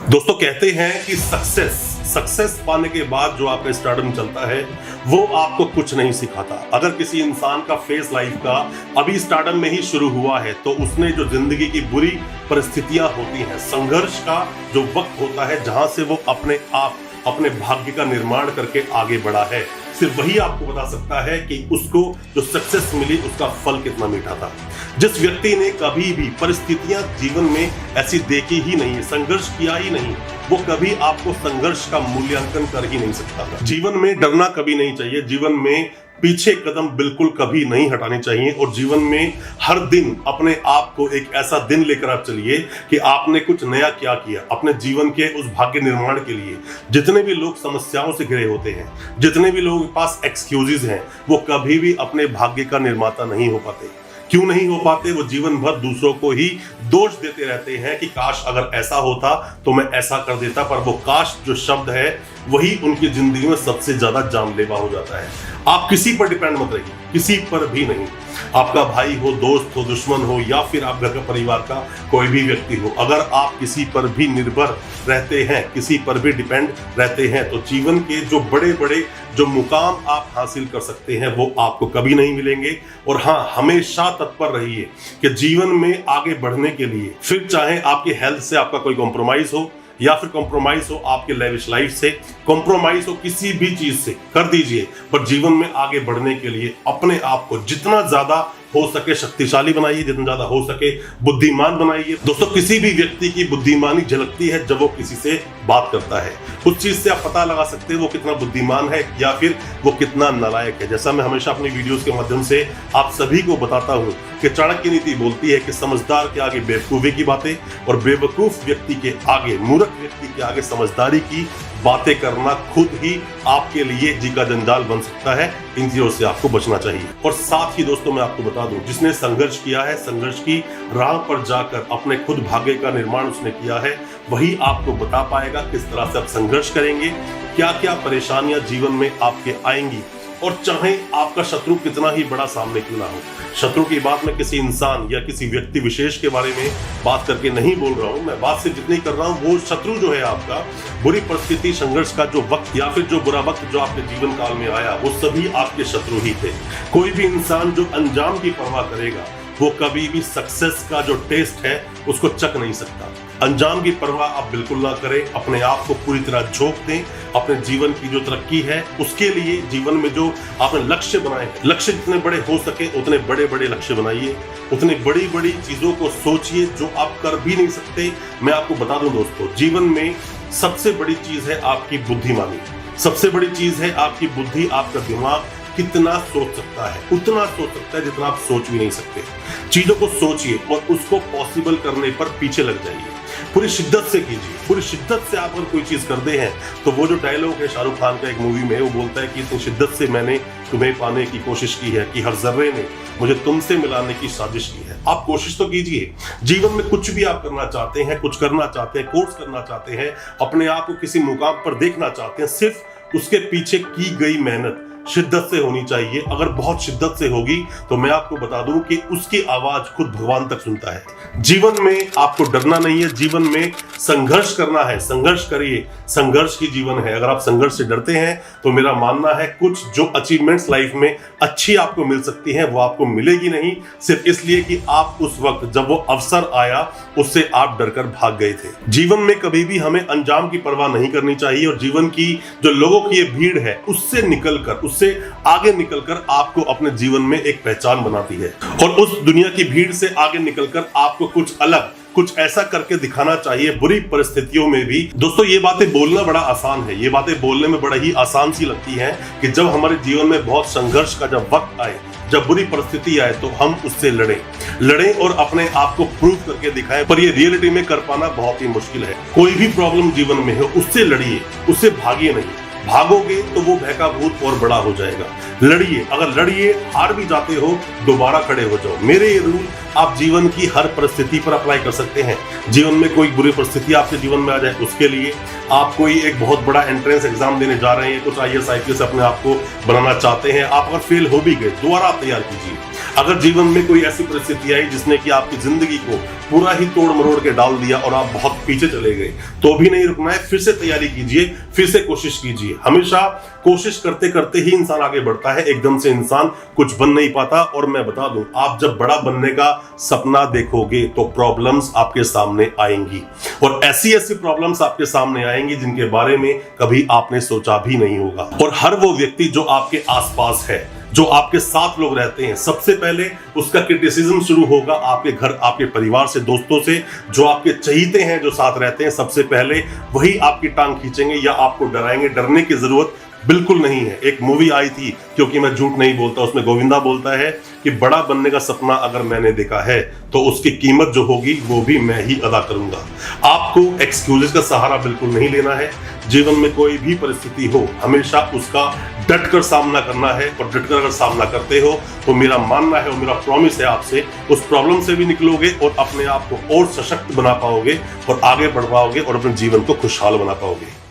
दोस्तों कहते हैं कि सक्सेस पाने के बाद जो आपका स्टारडम चलता है वो आपको कुछ नहीं सिखाता। अगर किसी इंसान का फेस लाइफ का अभी स्टारडम में ही शुरू हुआ है तो उसने जो जिंदगी की बुरी परिस्थितियां होती हैं, संघर्ष का जो वक्त होता है जहां से वो अपने भाग्य का निर्माण करके आगे बढ़ा है, सिर्फ वही आपको बता सकता है कि उसको जो सक्सेस मिली उसका फल कितना मीठा था। जिस व्यक्ति ने कभी भी परिस्थितियां जीवन में ऐसी देखी ही नहीं, संघर्ष किया ही नहीं, वो कभी आपको संघर्ष का मूल्यांकन कर ही नहीं सकता था। जीवन में डरना कभी नहीं चाहिए, जीवन में पीछे कदम बिल्कुल कभी नहीं हटानी चाहिए और जीवन में हर दिन अपने आप को एक ऐसा दिन लेकर आप चलिए कि आपने कुछ नया क्या किया अपने जीवन के उस भाग्य निर्माण के लिए। जितने भी लोग समस्याओं से घिरे होते हैं, जितने भी लोगों के पास एक्सक्यूजेस हैं, वो कभी भी अपने भाग्य का निर्माता नहीं हो पाते। क्यों नहीं हो पाते? वो जीवन भर दूसरों को ही दोष देते रहते हैं कि काश अगर ऐसा होता तो मैं ऐसा कर देता, पर वो काश जो शब्द है वही उनकी जिंदगी में सबसे ज्यादा जानलेवा हो जाता है। आप किसी पर डिपेंड मत रहिए, किसी पर भी नहीं। आपका भाई हो, दोस्त हो, दुश्मन हो या फिर आप घर का परिवार का कोई भी व्यक्ति हो, अगर आप किसी पर भी निर्भर रहते हैं, किसी पर भी डिपेंड रहते हैं तो जीवन के जो बड़े बड़े जो मुकाम आप हासिल कर सकते हैं वो आपको कभी नहीं मिलेंगे। और हाँ, हमेशा तत्पर रहिए कि जीवन में आगे बढ़ने के लिए, फिर चाहे आपकी हेल्थ से आपका कोई कॉम्प्रोमाइज हो या फिर कॉम्प्रोमाइज हो आपके लेविश लाइफ से, कॉम्प्रोमाइज हो किसी भी चीज से, कर दीजिए, पर जीवन में आगे बढ़ने के लिए अपने आप को जितना ज्यादा हो सके शक्तिशाली बनाइए, जितना ज्यादा हो सके बुद्धिमान बनाइए। दोस्तों, किसी भी व्यक्ति की बुद्धिमानी झलकती है जब वो किसी से बात करता है। उस चीज से आप पता लगा सकते हैं वो कितना बुद्धिमान है या फिर वो कितना नालायक है। जैसा मैं हमेशा अपनी वीडियोस के माध्यम से आप सभी को बताता हूं कि चाणक्य नीति बोलती है कि समझदार के आगे बेवकूफी की बातें और बेवकूफ व्यक्ति के आगे, मूर्ख व्यक्ति के आगे समझदारी की बातें करना खुद ही आपके लिए जी का जंजाल बन सकता है। इन चीजों से आपको बचना चाहिए। और साथ ही दोस्तों मैं आपको बता दूं, जिसने संघर्ष किया है, संघर्ष की राह पर जाकर अपने खुद भाग्य का निर्माण उसने किया है, वही आपको बता पाएगा किस तरह से आप संघर्ष करेंगे, क्या क्या परेशानियां जीवन में आपके आएंगी। और चाहे आपका शत्रु कितना ही बड़ा सामने क्यों ना हो, शत्रु की बात मैं किसी इंसान या किसी व्यक्ति विशेष के बारे में बात करके नहीं बोल रहा हूं, मैं बात से जितनी कर रहा हूं वो शत्रु जो है आपका, बुरी परिस्थिति, संघर्ष का जो वक्त या फिर जो बुरा वक्त जो आपके जीवन काल में आया, वो सभी आपके शत्रु ही थे। कोई भी इंसान जो अंजाम की परवाह करेगा वो कभी भी सक्सेस का जो टेस्ट है उसको चख नहीं सकता। अंजाम की परवाह आप बिल्कुल ना करें, अपने आप को पूरी तरह झोंक दें। अपने जीवन की जो तरक्की है उसके लिए जीवन में जो आपने लक्ष्य बनाए हैं, लक्ष्य जितने बड़े हो सके उतने बड़े बड़े लक्ष्य बनाइए, उतनी बड़ी बड़ी चीजों को सोचिए जो आप कर भी नहीं सकते। मैं आपको बता दूं दोस्तों, जीवन में सबसे बड़ी चीज है आपकी बुद्धिमानी, सबसे बड़ी चीज है आपकी बुद्धि। आपका दिमाग कितना सोच सकता है, उतना सोच सकता है जितना आप सोच भी नहीं सकते। चीजों को सोचिए और उसको पॉसिबल करने पर पीछे लग जाइए, पूरी शिद्दत से कीजिए। पूरी शिद्दत से आप अगर कोई चीज करते हैं तो वो जो डायलॉग है शाहरुख खान का एक मूवी में, वो बोलता है कि इतनी शिद्दत से मैंने तुम्हें पाने की कोशिश की है कि हर जर्रे ने मुझे तुमसे मिलाने की साजिश की है। आप कोशिश तो कीजिए। जीवन में कुछ भी आप करना चाहते हैं, कुछ करना चाहते हैं, कोर्स करना चाहते हैं, अपने आप को किसी मुकाम पर देखना चाहते हैं, सिर्फ उसके पीछे की गई मेहनत शिद्दत से होनी चाहिए। अगर बहुत शिद्दत से होगी तो मैं आपको बता दूं कि उसकी आवाज खुद भगवान तक सुनता है। जीवन में आपको डरना नहीं है, जीवन में संघर्ष करना है, संघर्ष करिए। संघर्ष ही जीवन है। अगर आप संघर्ष से डरते हैं तो मेरा मानना है कुछ जो अचीवमेंट्स लाइफ में अच्छी आपको मिल सकती हैं वो आपको मिलेगी नहीं, सिर्फ इसलिए कि आप उस वक्त जब वो अवसर आया उससे आप डरकर भाग गए थे। जीवन में कभी भी हमें अंजाम की परवाह नहीं करनी चाहिए और जीवन की जो लोगों की ये भीड़ है उससे निकलकर, उससे आगे निकलकर आपको अपने जीवन में एक पहचान बनाती है। और उस दुनिया की भीड़ से आगे निकलकर आपको कुछ अलग, कुछ ऐसा करके दिखाना चाहिए बुरी परिस्थितियों में भी। दोस्तों, ये बातें बोलना बड़ा आसान है, ये बातें बोलने में बड़ा ही आसान सी लगती हैं कि जब हमारे जीवन में बहुत संघर्ष का जब वक्त आए, जब बुरी परिस्थिति आए तो हम उससे लड़ें और अपने आप को प्रूव करके दिखाएं। पर ये रियलिटी में कर पाना बहुत ही मुश्किल है। कोई भी प्रॉब्लम जीवन में हो उससे लड़िए, उससे भागिए नहीं। भागोगे तो वो बहका भूत और बड़ा हो जाएगा। लड़िए, अगर लड़िए हार भी जाते हो दोबारा खड़े हो जाओ। मेरे ये रूल आप जीवन की हर परिस्थिति पर अप्लाई कर सकते हैं। जीवन में कोई बुरी परिस्थिति आपके जीवन में आ जाए, उसके लिए आप कोई एक बहुत बड़ा एंट्रेंस एग्जाम देने जा रहे हैं, कुछ IAS IPS अपने आप को बनाना चाहते हैं, आप अगर फेल हो भी गए दोबारा तैयार कीजिए। अगर जीवन में कोई ऐसी परिस्थिति आई जिसने कि आपकी जिंदगी को पूरा ही तोड़ मरोड़ के डाल दिया और आप बहुत पीछे चले गए, तो भी नहीं रुकना है, फिर से तैयारी कीजिए, फिर से कोशिश कीजिए। हमेशा कोशिश करते करते ही इंसान आगे बढ़ता है, एकदम से इंसान कुछ बन नहीं पाता। और मैं बता दूं, आप जब बड़ा बनने का सपना देखोगे तो प्रॉब्लम्स आपके सामने आएंगी, और ऐसी ऐसी प्रॉब्लम्स आपके सामने आएंगी जिनके बारे में कभी आपने सोचा भी नहीं होगा। और हर वो व्यक्ति जो आपके आसपास है, जो आपके साथ लोग रहते हैं, सबसे पहले उसका क्रिटिसिज्म शुरू होगा आपके घर, आपके परिवार से, दोस्तों से। जो आपके चहीते हैं, जो साथ रहते हैं, सबसे पहले वही आपकी टांग खींचेंगे या आपको डराएंगे। डरने की जरूरत बिल्कुल नहीं है। एक मूवी आई थी, क्योंकि मैं झूठ नहीं बोलता, उसमें गोविंदा बोलता है कि बड़ा बनने का सपना अगर मैंने देखा है तो उसकी कीमत जो होगी वो भी मैं ही अदा करूंगा। आपको एक्सक्यूजेस का सहारा बिल्कुल नहीं लेना है। जीवन में कोई भी परिस्थिति हो, हमेशा उसका डट कर सामना करना है, और डट कर अगर सामना करते हो तो मेरा मानना है और मेरा प्रॉमिस है आपसे, उस प्रॉब्लम से भी निकलोगे और अपने आप को और सशक्त बना पाओगे और आगे बढ़ पाओगे और अपने जीवन को खुशहाल बना पाओगे।